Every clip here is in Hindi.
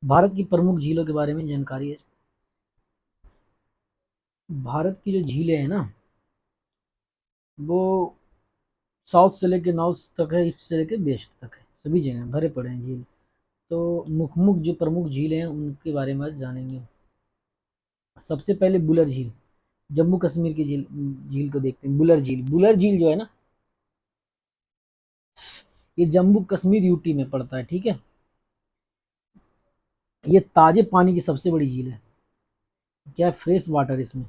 भारत की प्रमुख झीलों के बारे में जानकारी है। भारत की जो झीलें हैं ना, वो साउथ से लेके नॉर्थ तक है, ईस्ट से लेके वेस्ट तक है, सभी जगह भरे पड़े हैं झील। तो मुख्य जो प्रमुख झीलें हैं उनके बारे में आज जानेंगे। सबसे पहले बुलर झील, जम्मू कश्मीर की झील झील को देखते हैं। बुलर झील जो है ना, ये जम्मू कश्मीर यूटी में पड़ता है, ठीक है। ये ताजे पानी की सबसे बड़ी झील है। क्या है? फ्रेश वाटर इसमें।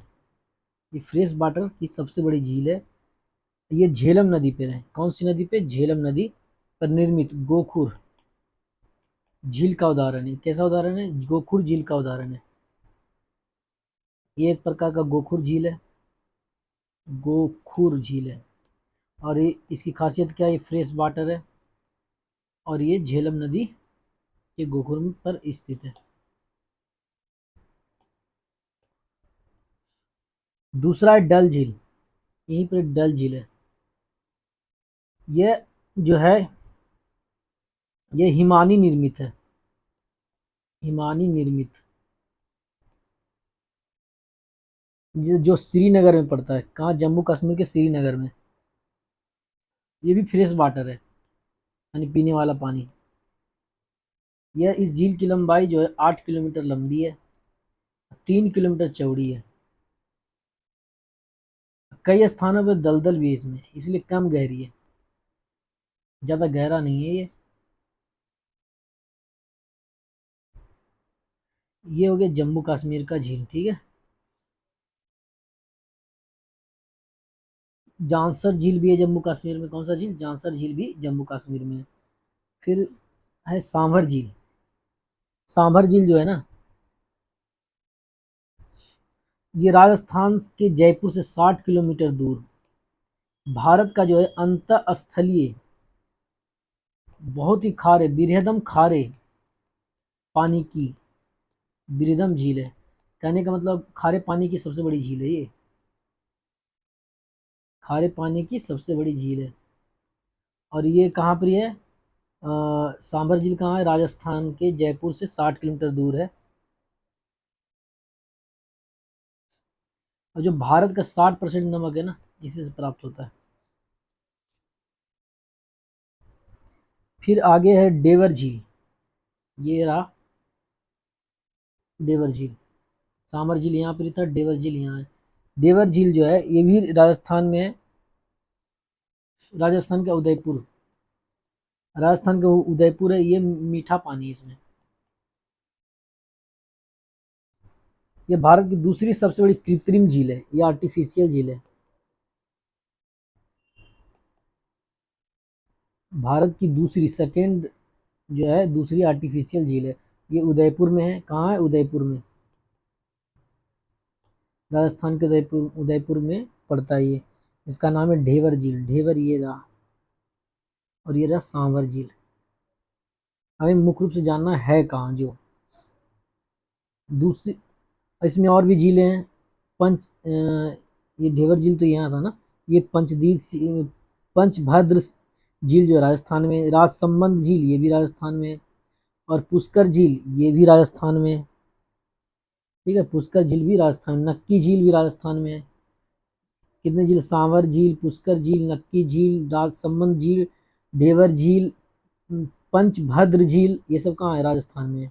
ये फ्रेश वाटर की सबसे बड़ी झील है। ये झेलम नदी पे है। कौन सी नदी पे? झेलम नदी पर निर्मित गोखुर झील का उदाहरण है। कैसा उदाहरण है? गोखुर झील का उदाहरण है। ये एक प्रकार का गोखुर झील है। गोखुर झील है। और ये इसकी खासियत क्या है? ये फ्रेश वाटर है और ये झेलम नदी के गोखुर पर स्थित है। दूसरा है डल झील। यहीं पर डल झील है। ये जो है, ये हिमानी निर्मित है। हिमानी निर्मित, जो श्रीनगर में पड़ता है। कहाँ? जम्मू कश्मीर के श्रीनगर में। ये भी फ्रेश वाटर है, यानी पीने वाला पानी। यह इस झील की लंबाई जो है 8 किलोमीटर लंबी है, 3 किलोमीटर चौड़ी है। कई स्थानों पर दलदल भी है इसमें, इसलिए कम गहरी है, ज़्यादा गहरा नहीं है ये। ये हो गया जम्मू कश्मीर का झील, ठीक है। जांसर झील भी है जम्मू कश्मीर में। कौन सा झील? जांसर झील भी जम्मू कश्मीर में है। फिर है सांभर झील। सांभर झील जो है ना, ये राजस्थान के जयपुर से 60 किलोमीटर दूर भारत का जो है अंतःस्थलीय, बहुत ही खारे, बिरहदम खारे पानी की बिरहदम झील है। कहने का मतलब खारे पानी की सबसे बड़ी झील है ये। खारे पानी की सबसे बड़ी झील है। और ये कहाँ पर है? सांभर झील कहाँ है? राजस्थान के जयपुर से 60 किलोमीटर दूर है। और जो भारत का 60% नमक है ना, इसी से प्राप्त होता है। फिर आगे है डेवर झील। ये रहा डेवर झील। सांभर झील यहाँ पर था, डेवर झील यहाँ है। डेवर झील जो है ये भी राजस्थान में है। राजस्थान का उदयपुर, राजस्थान का उदयपुर है। ये मीठा पानी है इसमें। ये भारत की दूसरी सबसे बड़ी कृत्रिम झील है, ये आर्टिफिशियल झील है। भारत की दूसरी, सेकेंड जो है, दूसरी आर्टिफिशियल झील है। ये उदयपुर में है। कहाँ है? उदयपुर में। राजस्थान के उदयपुर, उदयपुर में पड़ता है ये। इसका नाम है ढेवर झील। ढेवर ये रहा, और ये रहा सांवर झील। हमें मुख्य रूप से जानना है कहाँ जो दूसरी। इसमें और भी झीलें हैं। ये ढेवर झील तो यहाँ था ना। ये पंचभद्र झील जो है राजस्थान में। राजसमंद झील ये भी राजस्थान में। और पुष्कर झील ये भी राजस्थान में। ठीक है, पुष्कर झील भी राजस्थान में। नक्की झील भी राजस्थान में है। कितने झील? सांवर झील, पुष्कर झील, नक्की झील, राजसमंद झील, ढेवर झील, पंचभद्र झील, ये सब कहाँ है? राजस्थान में।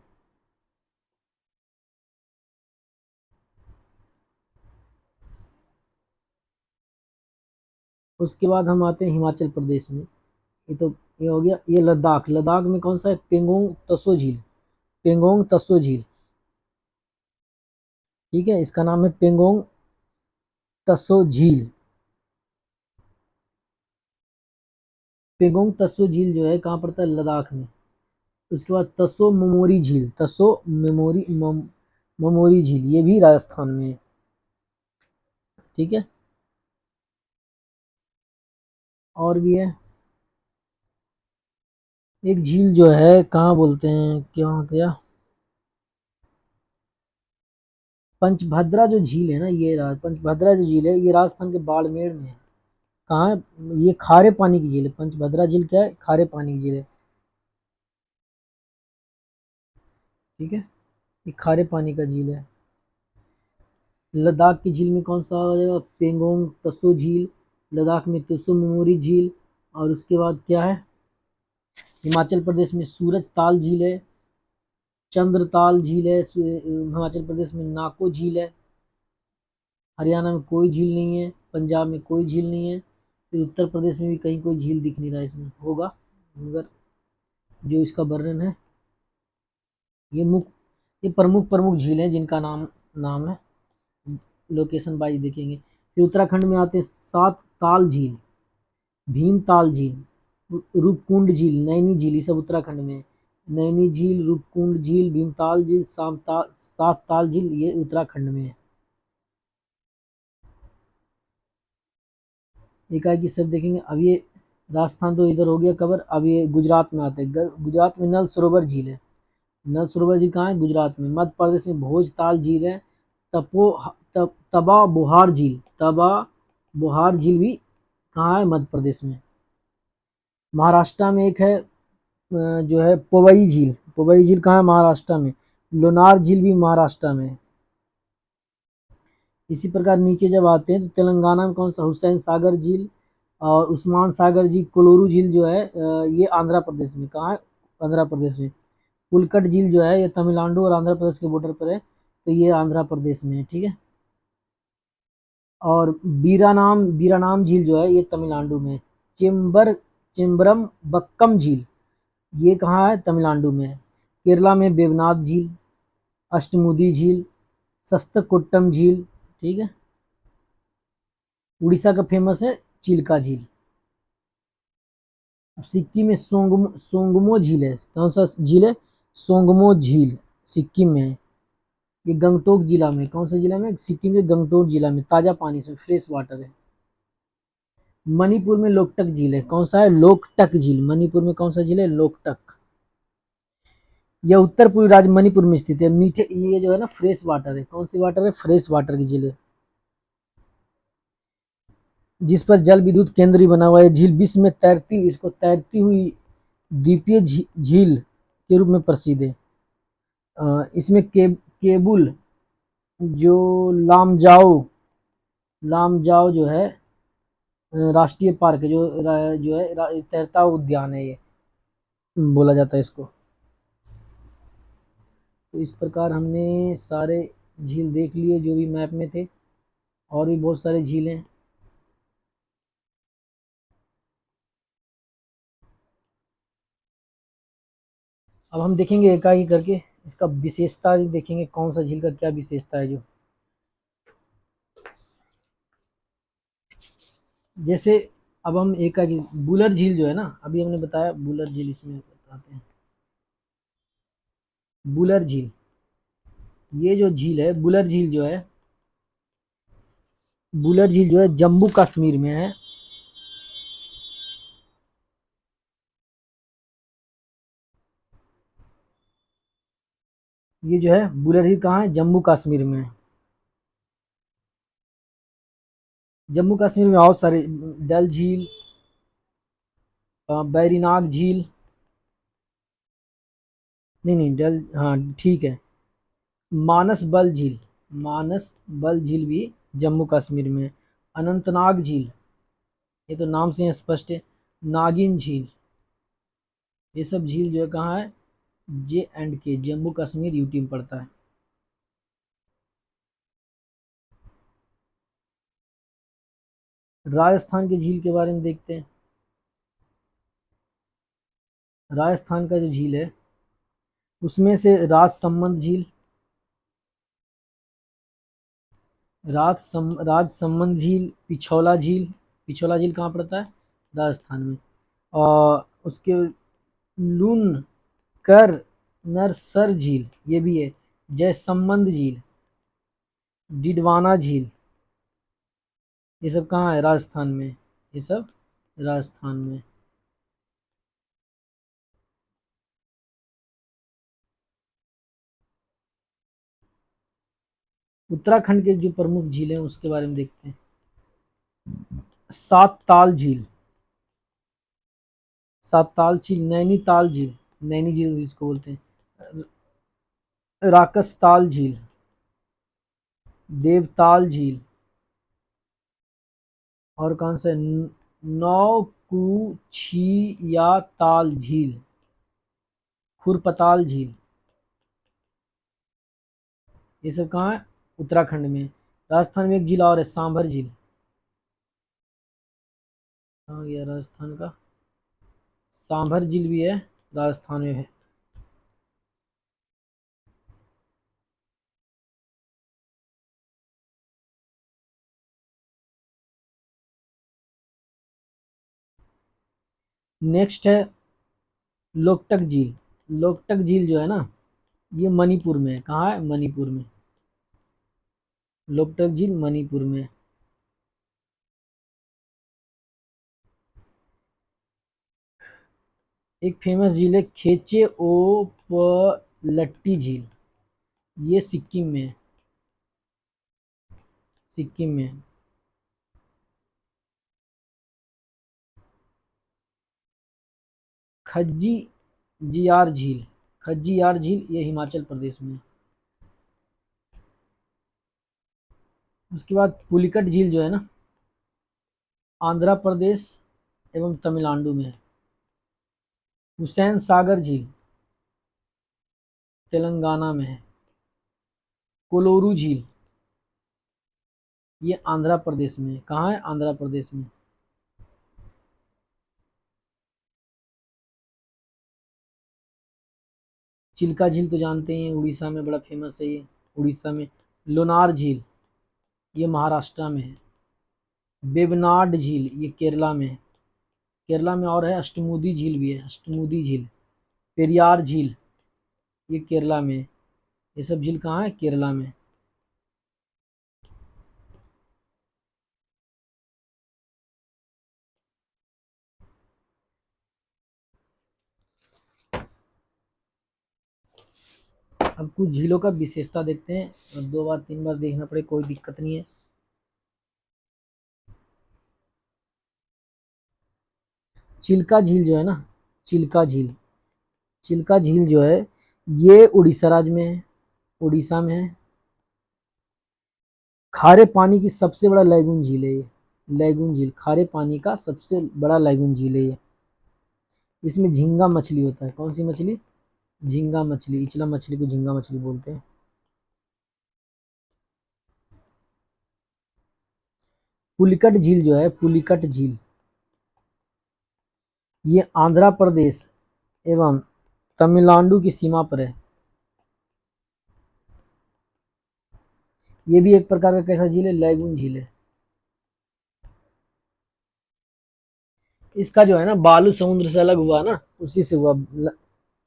उसके बाद हम आते हैं हिमाचल प्रदेश में। ये तो ये हो गया। ये लद्दाख। लद्दाख में कौन सा है? पेंगोंग तसो झील। पेंगोंग तसो झील, ठीक है। इसका नाम है पेंगोंग तसो झील। पेंगोंग तसो झील जो है कहाँ पड़ता है? लद्दाख में। उसके बाद तसो ममोरी झील। ममोरी झील ये भी राजस्थान में है, ठीक है। और भी है एक झील जो है, कहाँ बोलते हैं, क्या क्या, पंचभद्रा जो झील है ना, ये पंचभद्रा जो झील है ये राजस्थान के बाड़मेर में है। कहाँ है? ये खारे पानी की झील है। पंचभद्रा झील क्या है? खारे पानी की झील है। ठीक है, ये खारे पानी का झील है। लद्दाख की झील में कौन सा आ जाएगा? पेंगोंग तसो झील, लद्दाख में तसो मेमोरी झील, और उसके बाद क्या है? हिमाचल प्रदेश में सूरज ताल झील है, चंद्रताल झील है, हिमाचल प्रदेश में नाको झील है, हरियाणा में कोई झील नहीं है, पंजाब में कोई झील नहीं है, फिर उत्तर प्रदेश में भी कहीं कोई झील दिख नहीं रहा है, इसमें होगा मगर जो इसका वर्णन है, ये ये प्रमुख प्रमुख झील हैं जिनका नाम नाम है, लोकेशन वाइज देखेंगे। फिर उत्तराखंड में आते हैं सात ताल झील, भीमताल झील, रूपकुंड झील, नैनी झील, ये सब उत्तराखंड में है। नैनी झील, रूपकुंड झील, भीमताल झील, सात ताल झील, ये उत्तराखंड में है। एकाएकी सब देखेंगे। अब ये राजस्थान तो इधर हो गया कवर, अब ये गुजरात में आते हैं। गुजरात में नल सरोवर झील है। नल सरोवर झील कहाँ है? गुजरात में। मध्य प्रदेश में भोजताल झील है। तबा बुहार झील, तबा बुहार झील भी कहाँ है? मध्य प्रदेश में। महाराष्ट्र में एक है जो है पवई झील। पवई झील कहाँ है? महाराष्ट्र में। लोनार झील भी महाराष्ट्र में। इसी प्रकार नीचे जब आते हैं तो तेलंगाना में कौन सा? हुसैन सागर झील और उस्मान सागर झील, कोलोरू झील जो है ये आंध्र प्रदेश में। कहाँ है? आंध्र प्रदेश में। पुलकट झील जो है ये तमिलनाडु और आंध्र प्रदेश के बॉर्डर पर है, तो ये आंध्र प्रदेश में है। ठीक है। और बीरानाम झील जो है ये तमिलनाडु में। चेम्बरम बक्कम झील ये कहाँ है? तमिलनाडु में है। केरला में वेवनाथ झील, अष्टमुदी झील, सस्तकोट्टम झील। ठीक है। उड़ीसा का फेमस है चिल्का झील। अब सिक्किम में सोंगमो झील है। कौन सा झील है? सोंगमो झील सिक्किम में है। ये गंगटोक जिला में। कौन सा जिला में? सिक्किम के गंगटोक जिला में। ताज़ा पानी से फ्रेश वाटर है। मणिपुर में लोकटक झील है। कौन सा है? लोकटक झील। मणिपुर में कौन सा झील है? लोकटक। यह उत्तर पूर्वी राज्य मणिपुर में स्थित है। मीठे ये जो है ना फ्रेश वाटर है। कौन सी वाटर है? फ्रेश वाटर की झील है, जिस पर जल विद्युत केंद्र भी बना हुआ है। झील विश्व में तैरती हुई द्वीपीय झील के रूप में प्रसिद्ध है। इसमें केबुल जो लामजाओ जो है राष्ट्रीय पार्क है, जो है तैरता उद्यान है, ये बोला जाता है इसको। तो इस प्रकार हमने सारे झील देख लिए जो भी मैप में थे, और भी बहुत सारे झील हैं। अब हम देखेंगे एकाएक करके इसका विशेषता देखेंगे, कौन सा झील का क्या विशेषता है। जो जैसे अब हम एकाएक बुलर झील जो है ना, अभी हमने बताया बुलर झील, इसमें बताते हैं बुलर झील। ये जो झील है बुलर झील जो है, बुलर झील जो है जम्मू कश्मीर में है। ये जो है बुलर झील कहाँ है? जम्मू कश्मीर में है। जम्मू कश्मीर में बहुत सारे, डल झील, बैरीनाग झील, नहीं डल, हाँ ठीक है, मानस बल झील भी जम्मू कश्मीर में है। अनंतनाग झील, ये तो नाम से ही स्पष्ट है। नागिन झील, ये सब झील जो है कहाँ है? J&K, जम्मू कश्मीर यूटी में पड़ता है। राजस्थान के झील के बारे में देखते हैं। राजस्थान का जो झील है उसमें से राजसमंद झील, राजसमंद झील, पिछोला झील कहाँ पड़ता है? राजस्थान में। और उसके लून कर नरसर झील ये भी है। जयसंबंध झील, डिडवाना झील, ये सब कहाँ है? राजस्थान में। ये सब राजस्थान में। उत्तराखंड के जो प्रमुख झील हैं उसके बारे में देखते हैं। सात ताल झील, सात ताल झील, नैनीताल झील, नैनी झील जिसको बोलते हैं, राकसताल झील, देवताल झील, और कौन सा नौकुचियाताल झील, खुरपताल झील, ये सब कहाँ है? उत्तराखंड में। राजस्थान में एक झील और है, सांभर झील। कहाँ गया राजस्थान का? सांभर झील भी है, राजस्थान में है। नेक्स्ट है लोकटक झील। लोकटक झील जो है ना, ये मणिपुर में है। कहाँ है? मणिपुर में। लोकटक झील मणिपुर में। एक फेमस झील है खेचे ओ लट्टी झील, ये सिक्किम में है। सिक्किम में है। खज्जी जियार झील, खज्जियार झील, ये हिमाचल प्रदेश में है। उसके बाद पुलिकट झील जो है ना, आंध्र प्रदेश एवं तमिलनाडु में है। हुसैन सागर झील तेलंगाना में है। कोलोरू झील, ये आंध्र प्रदेश में है। कहाँ है? आंध्र प्रदेश में। चिल्का झील तो जानते हैं, उड़ीसा में बड़ा फेमस है ये। उड़ीसा में। लोनार झील, ये महाराष्ट्र में है। वेबनाड झील, ये केरला में है। केरला में और है, अष्टमुदी झील भी है, अष्टमुदी झील। पेरियार झील, ये केरला में है। ये सब झील कहाँ है? केरला में। अब कुछ झीलों का विशेषता देखते हैं, और 2 बार 3 बार देखना पड़े कोई दिक्कत नहीं है। चिल्का झील जो है ना, चिल्का झील, चिल्का झील जो है, ये उड़ीसा राज्य में है, उड़ीसा में है। खारे पानी की सबसे बड़ा लैगून झील है ये। लैगून झील, खारे पानी का सबसे बड़ा लैगून झील है ये। इसमें झींगा मछली होता है। कौन सी मछली? झींगा मछली। इचला मछली को झींगा मछली बोलते हैं। पुलिकट झील जो है, पुलिकट झील, ये आंध्र प्रदेश एवं तमिलनाडु की सीमा पर है। ये भी एक प्रकार का कैसा झील है? लैगून झील है। इसका जो है ना, बालू समुद्र से अलग हुआ ना, उसी से हुआ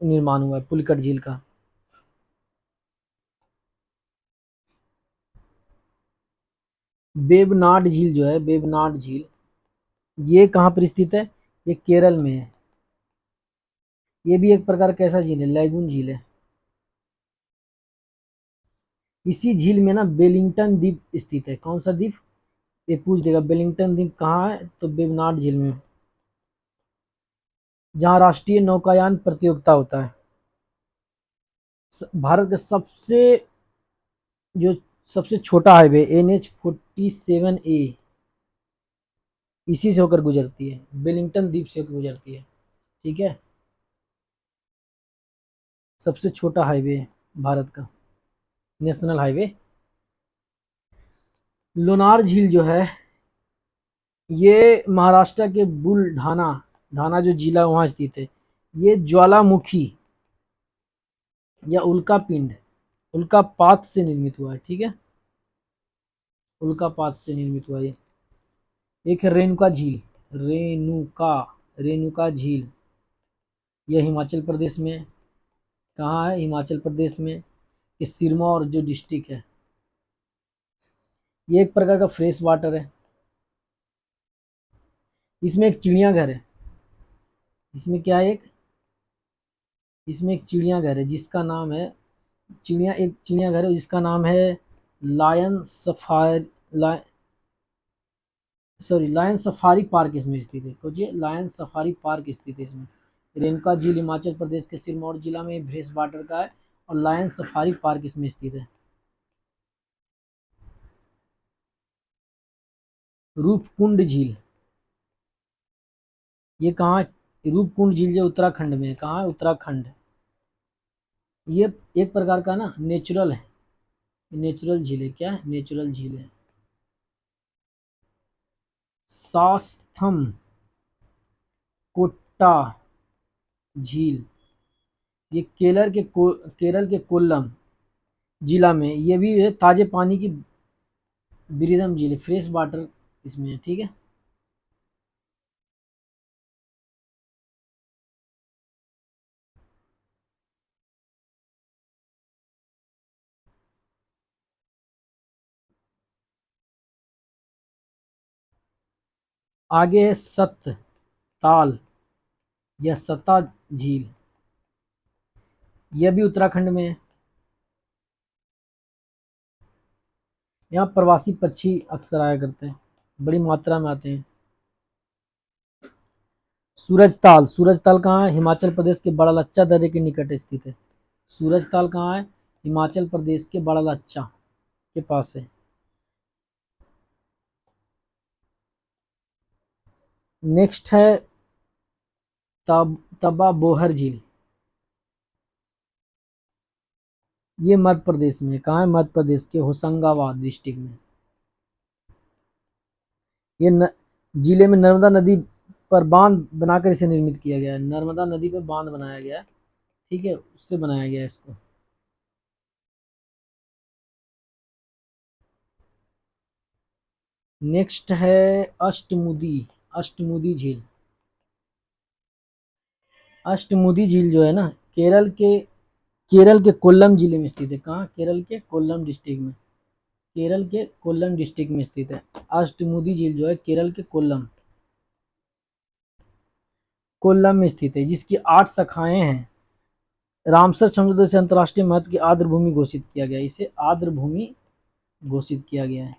निर्माण हुआ है पुलिकट झील का। बेबनाड झील जो है, बेबनाड झील, ये कहाँ पर स्थित है? ये केरल में है। ये भी एक प्रकार कैसा झील है? लैगून झील है। इसी झील में ना बेलिंगटन द्वीप स्थित है। कौन सा द्वीप? ये पूछ देगा, बेलिंगटन द्वीप कहाँ है? तो बेबनाड झील में, जहाँ राष्ट्रीय नौकायान प्रतियोगिता होता है। भारत का सबसे जो सबसे छोटा हाईवे NH-47A इसी से होकर गुजरती है, वेलिंगटन द्वीप से होकर गुजरती है। ठीक है, सबसे छोटा हाईवे है भारत का, नेशनल हाईवे। लोनार झील जो है, ये महाराष्ट्र के बुलढाना, ढाना जो जिला वहाँ स्थित है। ये ज्वालामुखी या उल्का पिंड, उल्कापात से निर्मित हुआ है। ठीक है, उल्कापात से निर्मित हुआ है। एक है रेणुका झील, रेणुका, रेणुका झील, यह हिमाचल प्रदेश में। कहाँ है? हिमाचल प्रदेश में, ये सिरमौर जो डिस्ट्रिक्ट है। ये एक प्रकार का फ्रेश वाटर है। इसमें एक चिड़ियाघर है। इसमें क्या है? इसमें एक चिड़ियाघर है जिसका नाम है, एक चिड़ियाघर है जिसका नाम है lion safari, lion safari park इसमें स्थित है। खोजिए, लायन सफारी पार्क स्थित है इसमें। रेणुका झील हिमाचल प्रदेश के सिरमौर जिला में फ्रेश वाटर का है, और लायन सफारी पार्क इसमें स्थित है। रूपकुंड झील ये कहाँ है? रूपकुंड झील जो उत्तराखंड में है। कहाँ है? उत्तराखंड। ये एक प्रकार का ना नेचुरल है, नेचुरल झील है। क्या है? नेचुरल झील है। सास्थम कोट्टा झील ये केरल के कोल्लम जिला में ये भी है, ताजे पानी की बिरिदम झील है, फ्रेश वाटर इसमें है। ठीक है। आगे है सत ताल या सता झील, यह भी उत्तराखंड में है। यहाँ प्रवासी पक्षी अक्सर आया करते हैं, बड़ी मात्रा में आते हैं। सूरजताल कहाँ है? हिमाचल प्रदेश के बड़ा लच्चा दर्रे के निकट स्थित है। सूरजताल कहाँ है? हिमाचल प्रदेश के बड़ा लच्चा के पास है। नेक्स्ट है तबा बोहर झील, ये मध्य प्रदेश में। कहाँ है? मध्य प्रदेश के होशंगाबाद डिस्ट्रिक्ट में। ये जिले में नर्मदा नदी पर बांध बनाकर इसे निर्मित किया गया है। नर्मदा नदी पर बांध बनाया गया है। ठीक है, उससे बनाया गया है इसको। नेक्स्ट है अष्टमुदी झील। अष्टमुदी झील जो है ना केरल के कोल्लम जिले में स्थित है। कहाँ? केरल के कोल्लम डिस्ट्रिक्ट में। केरल के कोल्लम डिस्ट्रिक्ट में स्थित है। अष्टमुदी झील जो है केरल के कोल्लम में स्थित है, जिसकी 8 शाखाएं हैं। रामसर समझौते से अंतर्राष्ट्रीय महत्व की आर्द्र भूमि घोषित किया गया है। इसे आर्द्र भूमि घोषित किया गया है।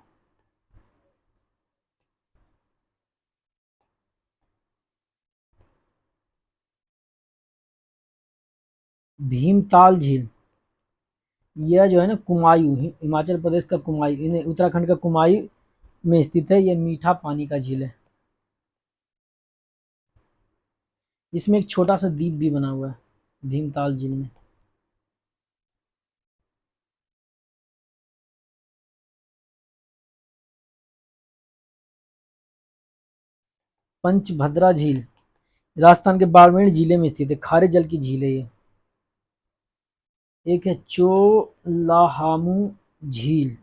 भीमताल झील यह जो है ना कुमायूं, हिमाचल प्रदेश का कुमायूं, उत्तराखंड का कुमायूं में स्थित है। यह मीठा पानी का झील है। इसमें एक छोटा सा द्वीप भी बना हुआ है भीमताल झील में। पंचभद्रा झील राजस्थान के बाड़मेर जिले में स्थित है। खारे जल की झील है ये। एक है चोलाहामू झील,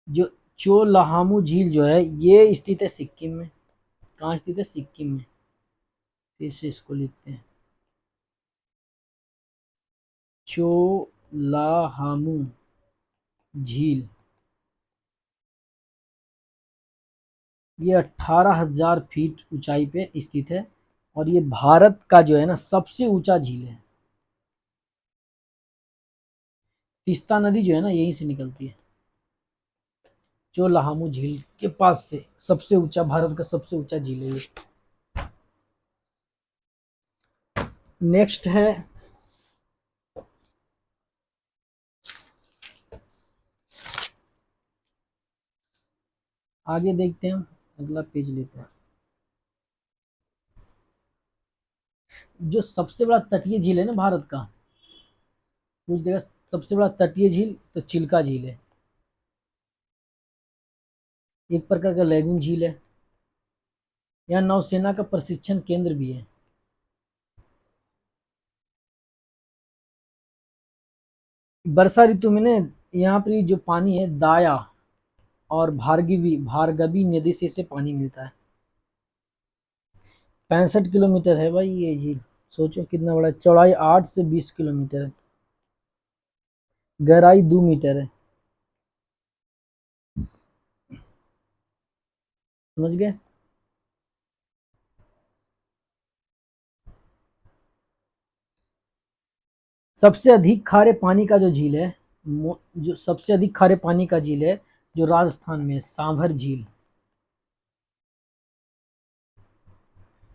जो चोलाहामू झील जो है ये स्थित है सिक्किम में। कहाँ स्थित है? सिक्किम में। फिर से इसको लिखते हैं, चोलाहामू झील। ये 18,000 फीट ऊंचाई पे स्थित है और ये भारत का जो है ना सबसे ऊंचा झील है। तीस्ता नदी जो है ना यहीं से निकलती है। चोलाहामू झील के पास से सबसे ऊंचा, भारत का सबसे ऊंचा झील है ये। नेक्स्ट है आगे देखते हैं, अगला पेज लेते हैं। जो सबसे बड़ा तटीय झील है ना भारत का, पूछ देगा सबसे बड़ा तटीय झील तो चिल्का झील है। एक प्रकार का लैगून झील है। यहाँ नौसेना का प्रशिक्षण केंद्र भी है। वर्षा ऋतु में ना यहाँ पर जो पानी है दाया और भार्गवी नदी से इसे पानी मिलता है। 65 किलोमीटर है भाई ये झील। सोचो कितना बड़ा है। चौड़ाई 8 से 20 किलोमीटर है। गहराई 2 मीटर है। समझ गए? सबसे अधिक खारे पानी का जो झील है, जो सबसे अधिक खारे पानी का झील है जो राजस्थान में, सांभर झील।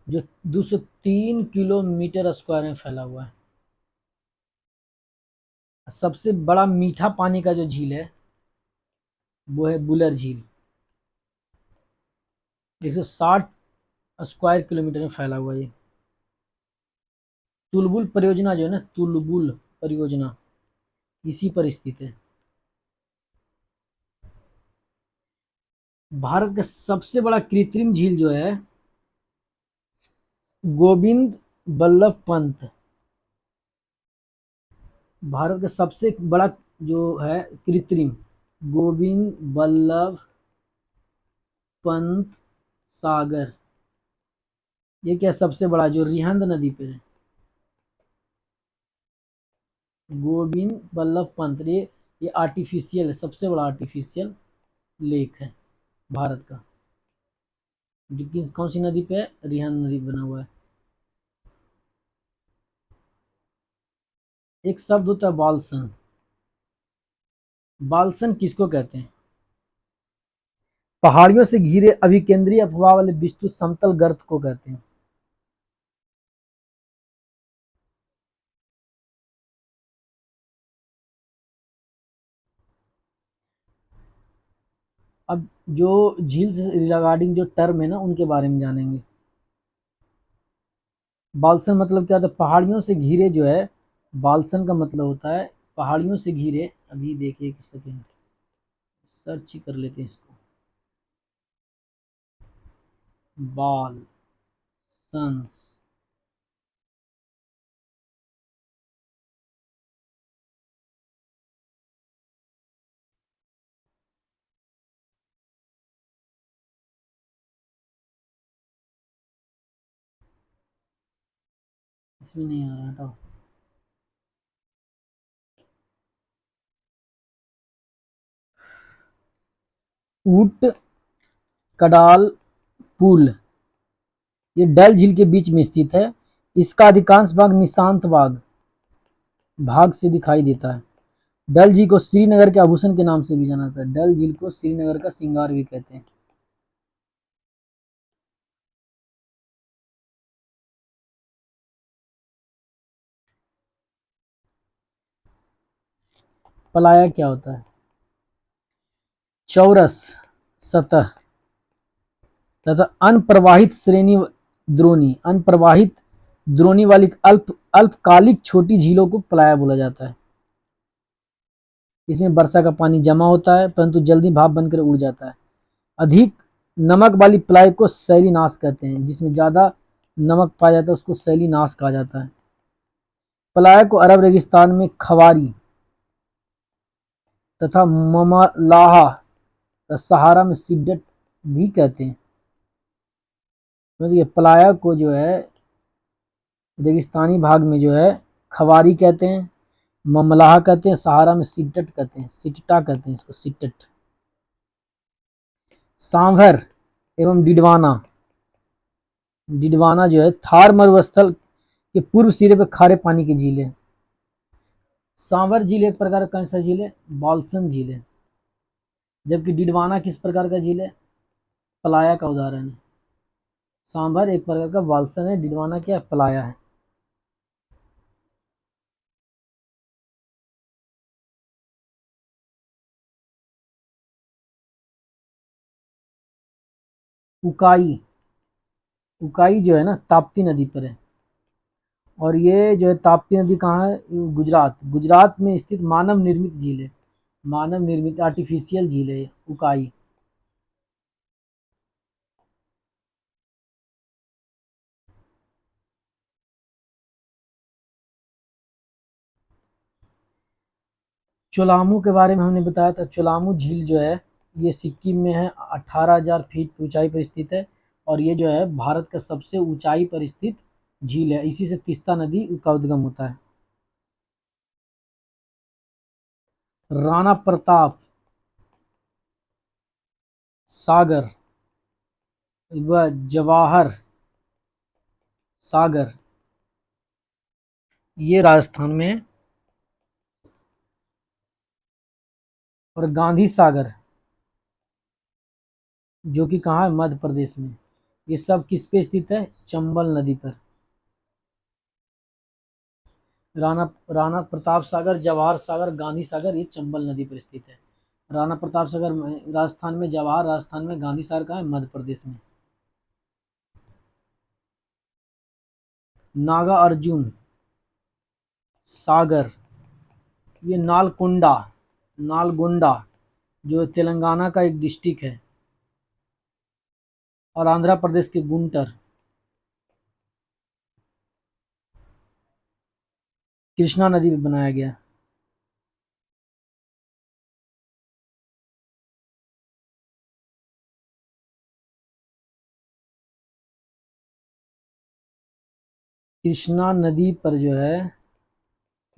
जो 203 किलोमीटर स्क्वायर में फैला हुआ है। सबसे बड़ा मीठा पानी का जो झील है वो है बुलर झील, 160 स्क्वायर किलोमीटर में फैला हुआ है ये। तुलबुल परियोजना जो है ना, तुलबुल परियोजना इसी पर स्थित है। भारत का सबसे बड़ा कृत्रिम झील जो है गोविंद बल्लभ पंत, भारत का सबसे बड़ा जो है कृत्रिम, गोविंद बल्लभ पंत सागर, ये क्या सबसे बड़ा जो रिहंद नदी पे है, गोविंद बल्लभ पंत, ये आर्टिफिशियल है, सबसे बड़ा आर्टिफिशियल लेक है भारत का, जो कि कौन सी नदी पे है, रिहंद नदी बना हुआ है। एक शब्द होता है बालसन, बालसन किसको कहते हैं? पहाड़ियों से घिरे अभिकेंद्रीय अफवाह वाले विस्तृत समतल गर्त को कहते हैं। अब जो झील से रिगार्डिंग जो टर्म है ना उनके बारे में जानेंगे। बालसन मतलब क्या होता है? पहाड़ियों से घिरे जो है, बालसन का मतलब होता है पहाड़ियों से घिरे। अभी देखिए एक सेकेंड, सर्च ही कर लेते हैं इसको। बाल सन्स, इसमें नहीं आ रहा, हटाओ। ऊट कडाल पुल, ये डल झील के बीच में स्थित है। इसका अधिकांश भाग निशांत भाग से दिखाई देता है। डल झील को श्रीनगर के आभूषण के नाम से भी जाना जाता है। डल झील को श्रीनगर का श्रृंगार भी कहते हैं। पलाया क्या होता है? चौरस सतह तथा अनप्रवाहित श्रेणी द्रोणी, अनप्रवाहित द्रोणी वाली अल्पकालिक छोटी झीलों को पलाया बोला जाता है। इसमें वर्षा का पानी जमा होता है परंतु जल्दी भाप बनकर उड़ जाता है। अधिक नमक वाली पलाई को शैलीनाश कहते हैं। जिसमें ज्यादा नमक पाया जाता है उसको शैलीनाश कहा जाता है। पलाया को अरब रेगिस्तान में खवारी तथा ममलाहा सहारा में सिड्डट भी कहते हैं। समझिए, पलाया को जो है रेगिस्तानी भाग में जो है खवारी कहते हैं, ममलाहा कहते हैं, सहारा में सिड्डट कहते हैं, सिटटा कहते हैं इसको, सिटट। सांभर एवं डिडवाना, डिडवाना जो है थार मरुस्थल के पूर्व सिरे पर खारे पानी की झील है। सांभर झील एक प्रकार का कौन सा झील है? बालसन झील है। जबकि डिडवाना किस प्रकार का झील है? पलाया का उदाहरण है। सांभर एक प्रकार का बालसन है, डिडवाना क्या है? पलाया है। उकाई, उकाई जो है ना ताप्ती नदी पर है। और ये जो है ताप्ती नदी कहाँ है? गुजरात, गुजरात में स्थित मानव निर्मित झील है। मानव निर्मित आर्टिफिशियल झील है उकाई। चोलामू के बारे में हमने बताया था। चोलामू झील जो है ये सिक्किम में है, 18,000 फीट की ऊंचाई पर स्थित है। और ये जो है भारत का सबसे ऊंचाई पर स्थित झील है। इसी से तीस्ता नदी का उद्गम होता है। राणा प्रताप सागर व जवाहर सागर, ये राजस्थान में है। और गांधी सागर जो कि कहाँ है? मध्य प्रदेश में। ये सब किस पे स्थित है? चंबल नदी पर। राणा राणा प्रताप सागर, जवाहर सागर, गांधी सागर, ये चंबल नदी पर स्थित है। राणा प्रताप सागर राजस्थान में, जवाहर राजस्थान में, गांधी सागर कहाँ है? मध्य प्रदेश में। नागा अर्जुन सागर, ये नालकोंडा, नालगोंडा जो तेलंगाना का एक डिस्ट्रिक्ट है, और आंध्र प्रदेश के गुंटर। कृष्णा नदी में बनाया गया। कृष्णा नदी पर जो है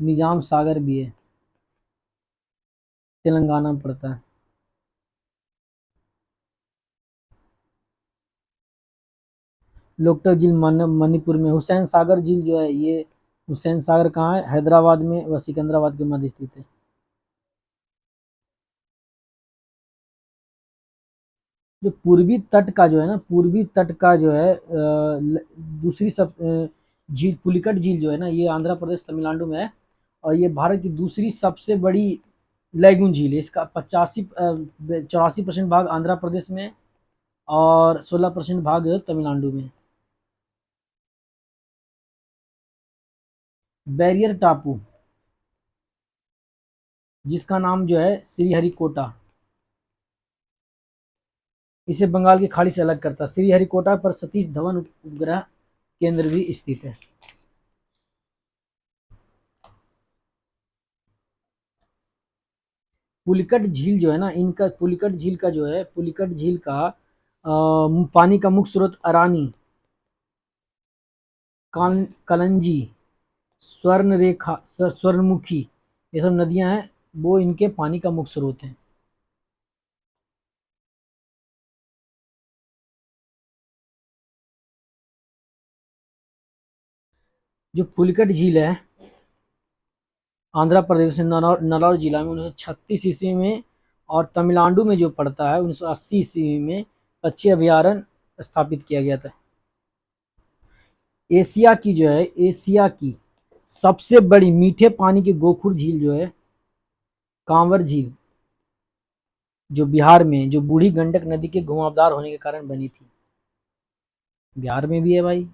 निजाम सागर भी है, तेलंगाना में पड़ता है। लोकटक झील मणिपुर में। हुसैन सागर झील जो है, ये हुसैन सागर कहाँ है? हैदराबाद में व सिकंदराबाद के मध्य स्थित है। जो पूर्वी तट का जो है ना, पूर्वी तट का जो है दूसरी सब झील पुलिकट झील जो है ना, ये आंध्र प्रदेश तमिलनाडु में है, और ये भारत की दूसरी सबसे बड़ी लैगून झील है। इसका 84% भाग आंध्र प्रदेश में और 16% भाग तमिलनाडु में। बैरियर टापू, जिसका नाम जो है श्रीहरिकोटा, इसे बंगाल की खाड़ी से अलग करता है। श्रीहरिकोटा पर सतीश धवन उपग्रह केंद्र भी स्थित है। पुलिकट झील जो है ना, इनका पुलिकट झील का जो है, पुलिकट झील का पानी का मुख्य स्रोत अरानी, कलंजी, स्वर्ण रेखा, स्वर्णमुखी, ये सब नदियां हैं, वो इनके पानी का मुख्य स्रोत हैं। जो पुलिकट झील है आंध्र प्रदेश में नलौर जिला में 1936 ईस्वी में, और तमिलनाडु में जो पड़ता है 1980 ईस्वी में पक्षी अभयारण्य स्थापित किया गया था। एशिया की जो है, एशिया की सबसे बड़ी मीठे पानी की गोखुर झील जो है कांवर झील, जो बिहार में, जो बूढ़ी गंडक नदी के घुमावदार होने के कारण बनी थी। बिहार में भी है भाई।